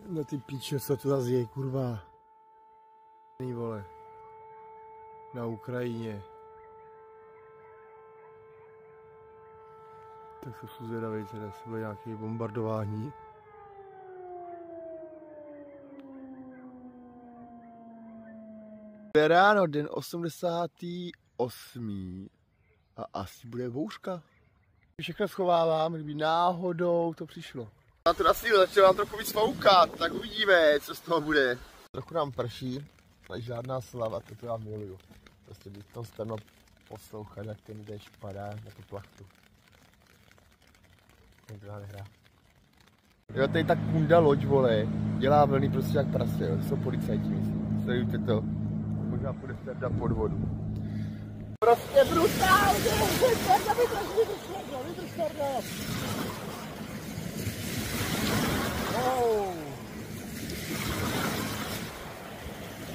No ty píče, co to zase je, kurva. Vole. Na Ukrajině. Tak se zvědavej, teda se bude nějaké bombardování. Je ráno, den 88. A asi bude bouřka. Všechno schovávám, kdyby náhodou to přišlo. Na to asi začalo nám trochu víc foukat, tak uvidíme, co z toho bude. Trochu nám prší, ale žádná slava, to já miluju. Prostě být v tom stranu poslouchat, jak ten déšť padá na tu plachtu. Někdo nehrá. Jo, tady ta kunda loď, vole, dělá vlny prostě jak prase, jo. To jsou policajti, myslím. Sledujte to. Možná půjde na podvodu. Prostě brutálně! Vydrž,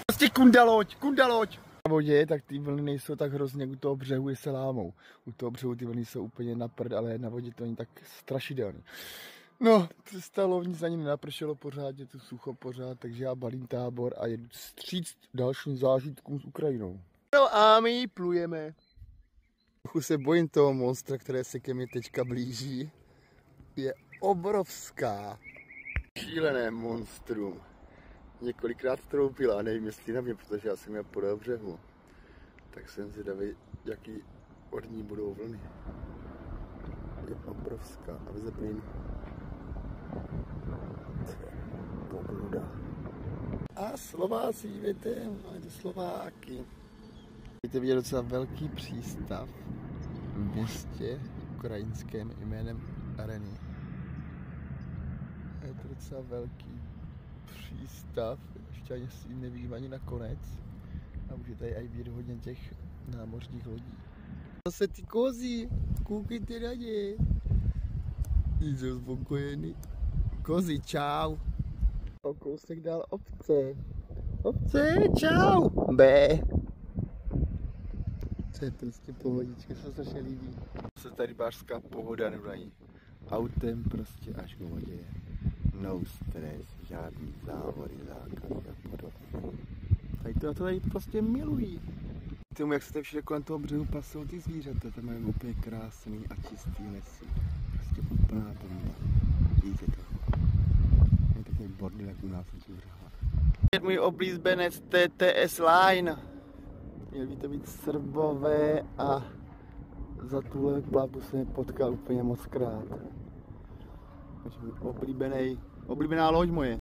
Prostě kunda loď! Na vodě, tak ty vlny nejsou tak hrozně, u toho břehu je se lámou. U toho břehu ty vlny jsou úplně na prd, ale na vodě to není tak strašidelný. No, přestalo, nic ani nenapršelo pořád, je tu sucho pořád, takže já balím tábor a jedu vstříc dalším zážitkům s Ukrajinou. No a my plujeme. Trochu se bojím toho monstra, které se ke mně teďka blíží. Je obrovská. Šílené monstrum. Několikrát troupila, nevím jestli na mě, protože já jsem měl podél břehu. Tak jsem zvědavý, jaký od ní budou vlny. Je obrovská. A vyzeplín. Pobluda. A Slováci, víte, máte Slováky. Víte, vidět docela velký přístav v městě ukrajinském jménem Areny. Je to docela velký přístav, ještě ani si nevím ani na konec. A už je tady i vidět hodně těch námořních lodí. Zase ty kozy, koukejte na ně. Jsou spokojený. Kozy, čau. O kousek dál ovce. Ovce, čau. Bé. To je prostě pohodička, co se strašně líbí. Se tady rybářská pohoda, nebo ní autem prostě až k vodě. No stres, žádný závody, zákazy a podobně. Tady to tady prostě milují. Tomu, jak se tady všude kolem toho břehu pasou ty zvířata, tam mají úplně krásný a čistý lesy. Prostě úplná bomba. Víte to? Je takový bordel, jak u nás na těch břehách. Je můj oblíbenec TTS Line. Měl by to být Srbové a za tuhle plavbu jsem je potkal úplně moc krát. Oblíbená loď moje.